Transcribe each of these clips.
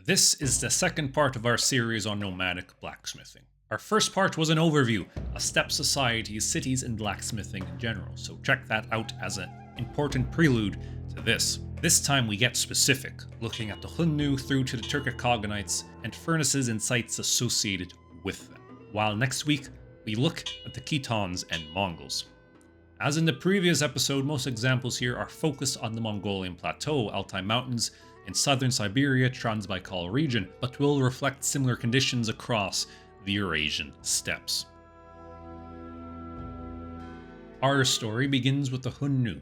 This is the second part of our series on nomadic blacksmithing. Our first part was an overview of steppe societies, cities, and blacksmithing in general, so check that out as an important prelude to this. This time we get specific, looking at the Xiongnu through to the Türkic Khaganates and furnaces and sites associated with them. While next week we look at the Khitans and Mongols. As in the previous episode, most examples here are focused on the Mongolian plateau, Altai mountains, in southern Siberia, Trans-Baikal region, but will reflect similar conditions across the Eurasian steppes. Our story begins with the Xiongnu,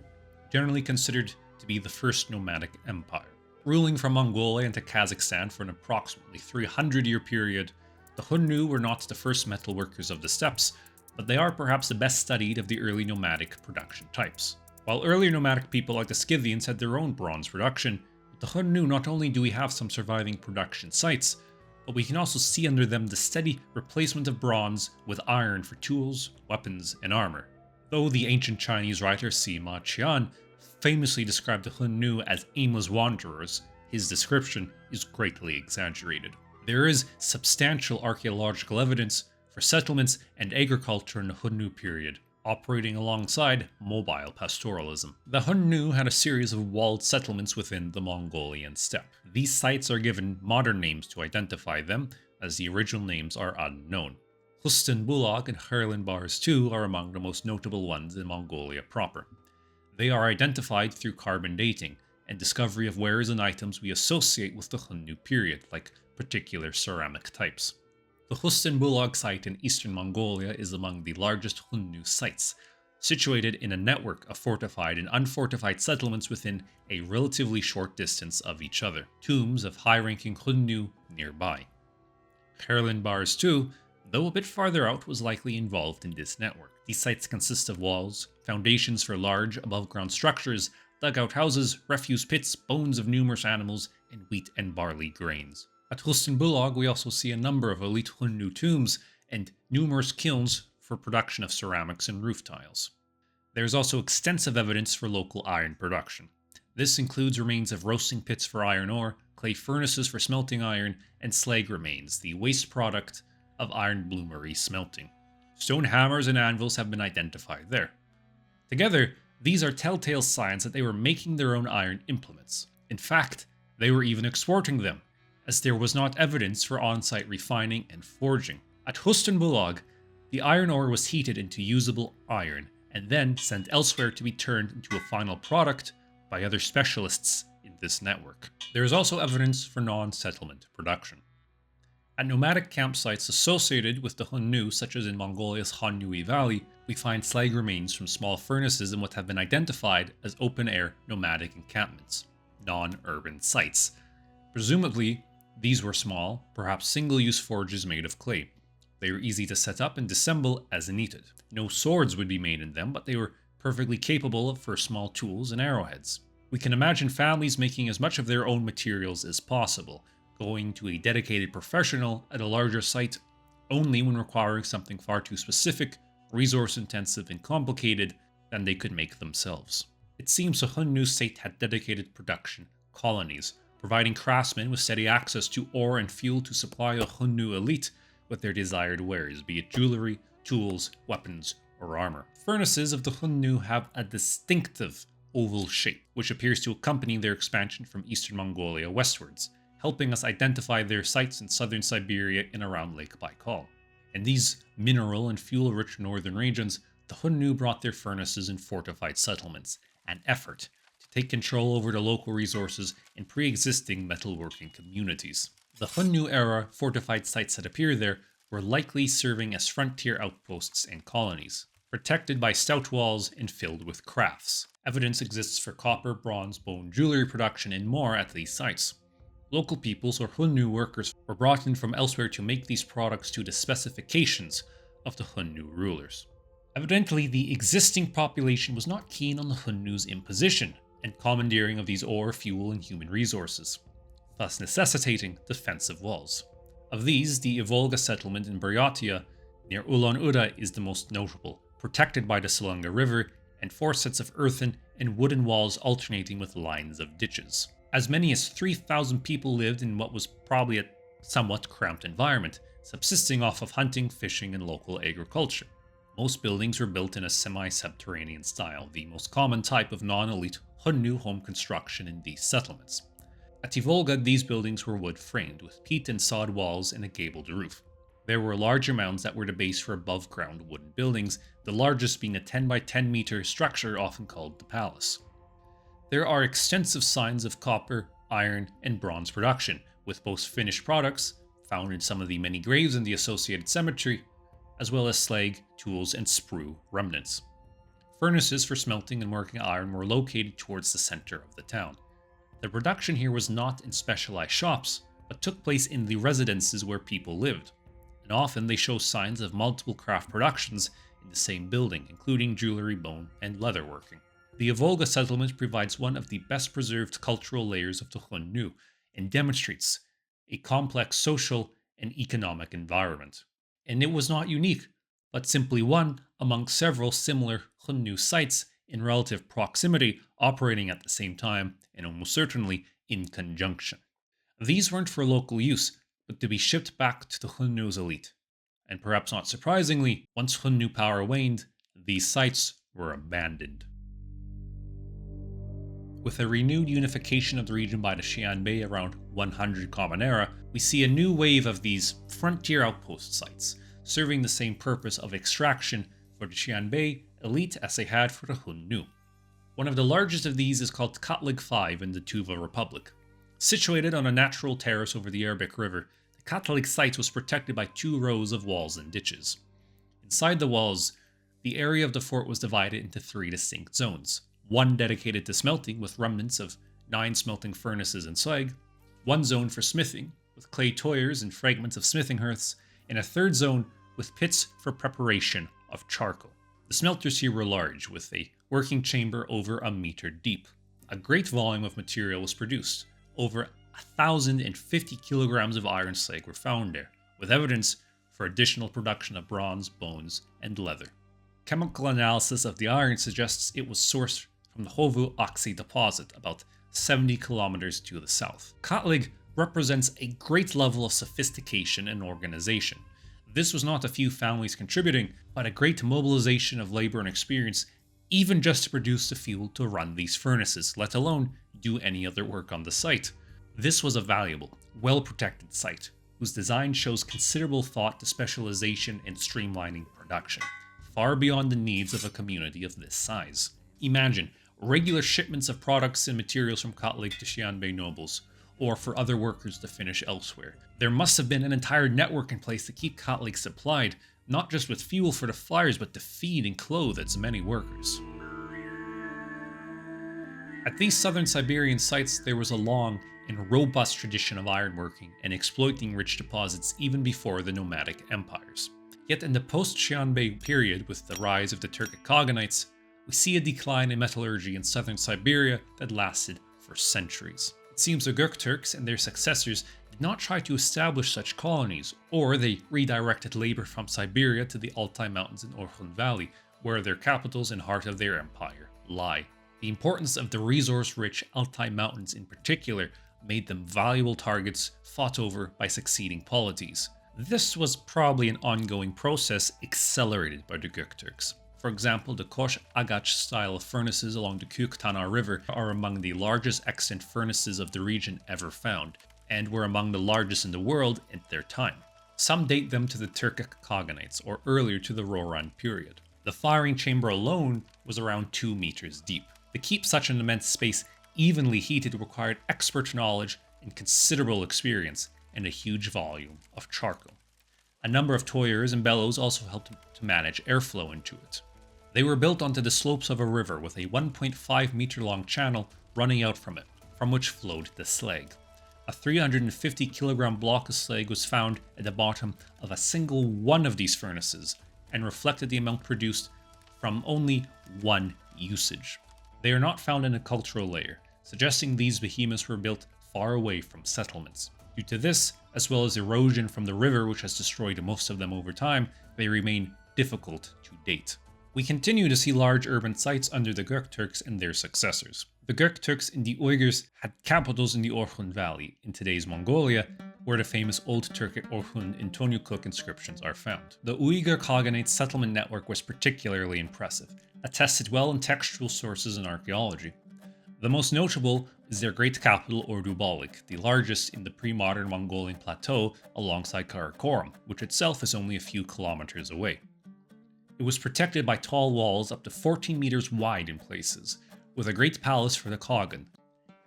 generally considered to be the first nomadic empire. Ruling from Mongolia into Kazakhstan for an approximately 300-year period, the Xiongnu were not the first metal workers of the steppes, but they are perhaps the best studied of the early nomadic production types. While earlier nomadic people like the Scythians had their own bronze production, with the Xiongnu not only do we have some surviving production sites, but we can also see under them the steady replacement of bronze with iron for tools, weapons, and armor. Though the ancient Chinese writer Sima Qian famously described the Xiongnu as aimless wanderers, his description is greatly exaggerated. There is substantial archaeological evidence for settlements and agriculture in the Xiongnu period, operating alongside mobile pastoralism. The Xiongnu had a series of walled settlements within the Mongolian steppe. These sites are given modern names to identify them, as the original names are unknown. Hustan Bulag and Kherlen Bars II are among the most notable ones in Mongolia proper. They are identified through carbon dating and discovery of wares and items we associate with the Xiongnu period, like particular ceramic types. The Hustan Bulag site in eastern Mongolia is among the largest Xiongnu sites, situated in a network of fortified and unfortified settlements within a relatively short distance of each other. Tombs of high-ranking Xiongnu nearby. Kherlen Bars II, though a bit farther out, was likely involved in this network. These sites consist of walls, foundations for large above-ground structures, dugout houses, refuse pits, bones of numerous animals, and wheat and barley grains. At Hustan Bulag, we also see a number of elite Xiongnu tombs and numerous kilns for production of ceramics and roof tiles. There is also extensive evidence for local iron production. This includes remains of roasting pits for iron ore, clay furnaces for smelting iron, and slag remains, the waste product of iron bloomery smelting. Stone hammers and anvils have been identified there. Together, these are telltale signs that they were making their own iron implements. In fact, they were even exporting them, as there was not evidence for on-site refining and forging. At Hustan Bulag, the iron ore was heated into usable iron and then sent elsewhere to be turned into a final product by other specialists in this network. There is also evidence for non-settlement production. At nomadic campsites associated with the Xiongnu, such as in Mongolia's Xiongnu Valley, we find slag remains from small furnaces in what have been identified as open-air nomadic encampments, non-urban sites. Presumably, these were small, perhaps single-use forges made of clay. They were easy to set up and disassemble as needed. No swords would be made in them, but they were perfectly capable for small tools and arrowheads. We can imagine families making as much of their own materials as possible, going to a dedicated professional at a larger site only when requiring something far too specific, resource-intensive, and complicated than they could make themselves. It seems the Xiongnu state had dedicated production colonies, providing craftsmen with steady access to ore and fuel to supply the Xiongnu elite with their desired wares, be it jewelry, tools, weapons, or armor. Furnaces of the Xiongnu have a distinctive oval shape, which appears to accompany their expansion from eastern Mongolia westwards, helping us identify their sites in southern Siberia and around Lake Baikal. In these mineral and fuel-rich northern regions, the Xiongnu brought their furnaces and fortified settlements, an effort to take control over the local resources in pre-existing metalworking communities. The Xiongnu-era fortified sites that appear there were likely serving as frontier outposts and colonies, protected by stout walls and filled with crafts. Evidence exists for copper, bronze, bone, jewelry production, and more at these sites. Local peoples or Xiongnu workers were brought in from elsewhere to make these products to the specifications of the Xiongnu rulers. Evidently, the existing population was not keen on the Xiongnu's imposition and commandeering of these ore, fuel, and human resources, thus necessitating defensive walls. Of these, the Volga settlement in Buryatia near Ulan-Uda is the most notable, protected by the Salunga River and 4 sets of earthen and wooden walls alternating with lines of ditches. As many as 3,000 people lived in what was probably a somewhat cramped environment, subsisting off of hunting, fishing, and local agriculture. Most buildings were built in a semi-subterranean style, the most common type of non-elite Xiongnu home construction in these settlements. At Volga, these buildings were wood-framed, with peat and sod walls and a gabled roof. There were larger mounds that were the base for above-ground wooden buildings, the largest being a 10 by 10 meter structure often called the palace. There are extensive signs of copper, iron, and bronze production, with both finished products, found in some of the many graves in the associated cemetery, as well as slag, tools, and sprue remnants. Furnaces for smelting and working iron were located towards the center of the town. The production here was not in specialized shops, but took place in the residences where people lived, and often they show signs of multiple craft productions in the same building, including jewelry, bone, and leatherworking. The Volga settlement provides one of the best preserved cultural layers of the Xiongnu and demonstrates a complex social and economic environment. And it was not unique, but simply one among several similar Xiongnu sites in relative proximity operating at the same time and almost certainly in conjunction. These weren't for local use, but to be shipped back to the Xiongnu's elite. And perhaps not surprisingly, once Xiongnu power waned, these sites were abandoned. With a renewed unification of the region by the Xianbei around 100 Common Era, we see a new wave of these frontier outpost sites, serving the same purpose of extraction for the Xianbei elite as they had for the Xiongnu. One of the largest of these is called Katlig 5 in the Tuva Republic. Situated on a natural terrace over the Arabic River, the Katlig site was protected by 2 rows of walls and ditches. Inside the walls, the area of the fort was divided into 3 distinct zones. One dedicated to smelting with remnants of 9 smelting furnaces and slag, one zone for smithing with clay toyers and fragments of smithing hearths, and a third zone with pits for preparation of charcoal. The smelters here were large, with a working chamber over a meter deep. A great volume of material was produced. Over 1,050 kilograms of iron slag were found there, with evidence for additional production of bronze, bones, and leather. Chemical analysis of the iron suggests it was sourced from the Hovu Oxy deposit, about 70 kilometers to the south. Katlig represents a great level of sophistication and organization. This was not a few families contributing, but a great mobilization of labor and experience, even just to produce the fuel to run these furnaces, let alone do any other work on the site. This was a valuable, well-protected site, whose design shows considerable thought to specialization and streamlining production, far beyond the needs of a community of this size. Imagine regular shipments of products and materials from Katlig to Xianbei nobles, or for other workers to finish elsewhere. There must have been an entire network in place to keep Katlig supplied, not just with fuel for the fires, but to feed and clothe its many workers. At these southern Siberian sites, there was a long and robust tradition of ironworking and exploiting rich deposits even before the nomadic empires. Yet in the post-Xianbei period, with the rise of the Turkic Khaganates, we see a decline in metallurgy in southern Siberia that lasted for centuries. It seems the Göktürks and their successors did not try to establish such colonies, or they redirected labor from Siberia to the Altai Mountains in Orkhon Valley, where their capitals and heart of their empire lie. The importance of the resource-rich Altai Mountains in particular made them valuable targets fought over by succeeding polities. This was probably an ongoing process accelerated by the Göktürks. For example, the Kosh Agach style of furnaces along the Kuk-Tana River are among the largest extant furnaces of the region ever found, and were among the largest in the world at their time. Some date them to the Türkic Khaganates, or earlier to the Roran period. The firing chamber alone was around 2 meters deep. To keep such an immense space evenly heated required expert knowledge and considerable experience, and a huge volume of charcoal. A number of toyers and bellows also helped to manage airflow into it. They were built onto the slopes of a river with a 1.5 meter long channel running out from it, from which flowed the slag. A 350 kilogram block of slag was found at the bottom of a single one of these furnaces, and reflected the amount produced from only one usage. They are not found in a cultural layer, suggesting these behemoths were built far away from settlements. Due to this, as well as erosion from the river which has destroyed most of them over time, they remain difficult to date. We continue to see large urban sites under the Göktürks and their successors. The Göktürks and the Uyghurs had capitals in the Orkhun Valley, in today's Mongolia, where the famous Old Turkic Orkhun and Tonyukuk inscriptions are found. The Uyghur Khaganate settlement network was particularly impressive, attested well in textual sources and archaeology. The most notable is their great capital Ordubalik, the largest in the pre-modern Mongolian plateau alongside Karakorum, which itself is only a few kilometers away. It was protected by tall walls up to 14 meters wide in places, with a great palace for the Khagan.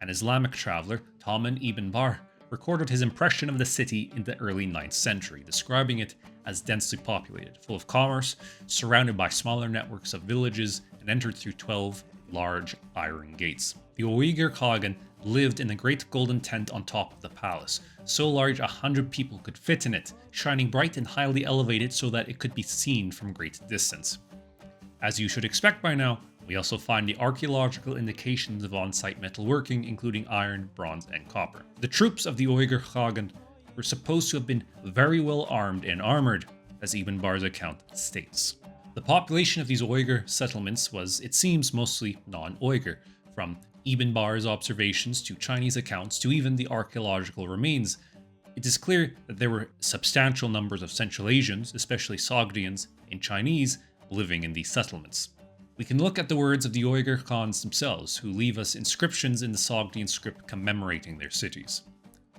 An Islamic traveler, Tahman ibn Bar, recorded his impression of the city in the early 9th century, describing it as densely populated, full of commerce, surrounded by smaller networks of villages, and entered through 12 large iron gates. The Uyghur Khagan lived in a great golden tent on top of the palace, so large 100 people could fit in it, shining bright and highly elevated so that it could be seen from great distance. As you should expect by now, we also find the archaeological indications of on-site metalworking, including iron, bronze, and copper. The troops of the Uyghur Khagan were supposed to have been very well armed and armored, as Ibn Bar's account states. The population of these Uyghur settlements was, it seems, mostly non-Uyghur, from Ibn Bar's observations to Chinese accounts to even the archaeological remains. It is clear that there were substantial numbers of Central Asians, especially Sogdians and Chinese, living in these settlements. We can look at the words of the Uyghur Khans themselves, who leave us inscriptions in the Sogdian script commemorating their cities.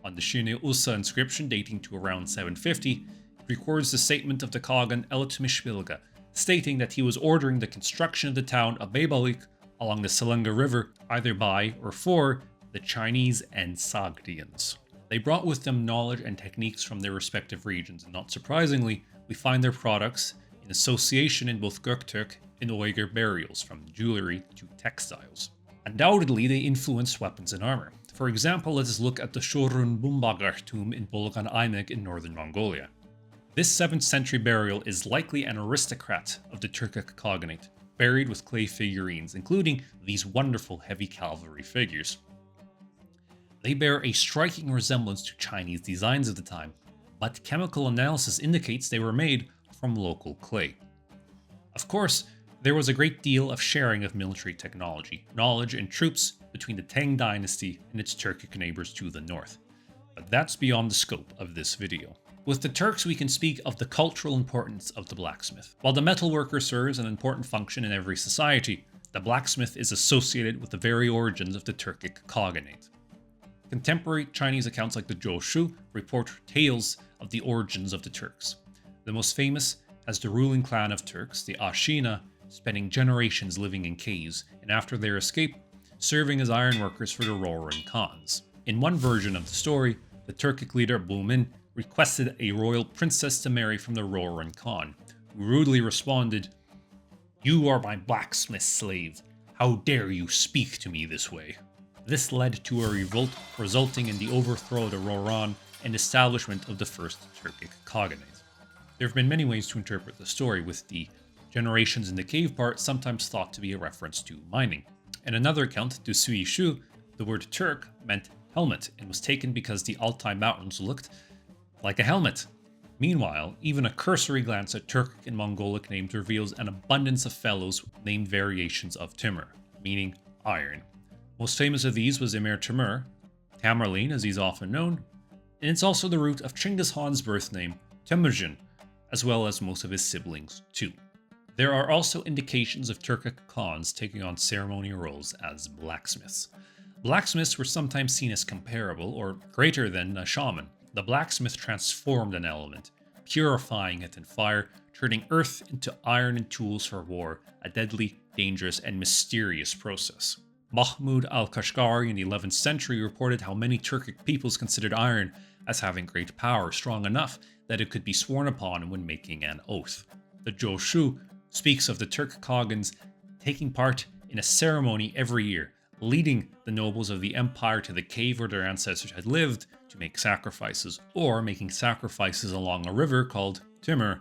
On the Shine Usa inscription dating to around 750, it records the statement of the Khagan Eltmishbilga, stating that he was ordering the construction of the town of Baybalik along the Selenga River, either by or for the Chinese and Sogdians. They brought with them knowledge and techniques from their respective regions, and not surprisingly, we find their products in association in both Göktürk and Uyghur burials, from jewelry to textiles. Undoubtedly, they influenced weapons and armor. For example, let us look at the Shorun Bumbagar tomb in Bolgan Aymek in northern Mongolia. This 7th century burial is likely an aristocrat of the Türkic Khaganate, buried with clay figurines, including these wonderful heavy cavalry figures. They bear a striking resemblance to Chinese designs of the time, but chemical analysis indicates they were made from local clay. Of course, there was a great deal of sharing of military technology, knowledge, and troops between the Tang dynasty and its Turkic neighbors to the north, but that's beyond the scope of this video. With the Turks, we can speak of the cultural importance of the blacksmith. While the metalworker serves an important function in every society, the blacksmith is associated with the very origins of the Turkic Khaganate. Contemporary Chinese accounts like the Zhou report tales of the origins of the Turks. The most famous as the ruling clan of Turks, the Ashina, spending generations living in caves, and after their escape, serving as ironworkers for the Roran Khans. In one version of the story, the Turkic leader Bumin requested a royal princess to marry from the Roran Khan, who rudely responded, "You are my blacksmith slave. How dare you speak to me this way?" This led to a revolt, resulting in the overthrow of the Roran and establishment of the first Turkic Khaganate. There have been many ways to interpret the story, with the generations in the cave part sometimes thought to be a reference to mining. In another account, Du Sui Shu, the word Turk meant helmet and was taken because the Altai mountains looked like a helmet. Meanwhile, even a cursory glance at Turkic and Mongolic names reveals an abundance of fellows named variations of Timur, meaning iron. Most famous of these was Emir Timur, Tamerlane as he's often known, and it's also the root of Chinggis Khan's birth name, Temujin, as well as most of his siblings too. There are also indications of Turkic Khans taking on ceremonial roles as blacksmiths. Blacksmiths were sometimes seen as comparable or greater than a shaman. The blacksmith transformed an element, purifying it in fire, turning earth into iron and tools for war, a deadly, dangerous, and mysterious process. Mahmud al-Kashgari in the 11th century reported how many Turkic peoples considered iron as having great power, strong enough that it could be sworn upon when making an oath. The Zhou speaks of the Turk Khagans taking part in a ceremony every year, leading the nobles of the empire to the cave where their ancestors had lived to make sacrifices, or making sacrifices along a river called Timur,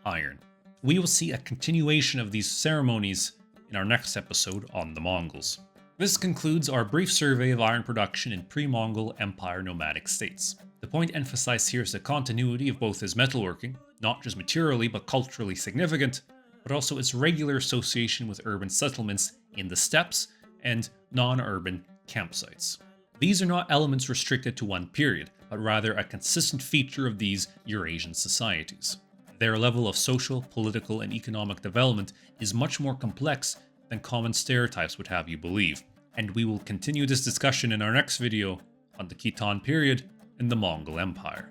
iron. We will see a continuation of these ceremonies in our next episode on the Mongols. This concludes our brief survey of iron production in pre-Mongol Empire nomadic states. The point emphasized here is the continuity of both as metalworking, not just materially but culturally significant, but also its regular association with urban settlements in the steppes and non-urban campsites. These are not elements restricted to one period, but rather a consistent feature of these Eurasian societies. Their level of social, political, and economic development is much more complex than common stereotypes would have you believe, and we will continue this discussion in our next video on the Khitan period in the Mongol Empire.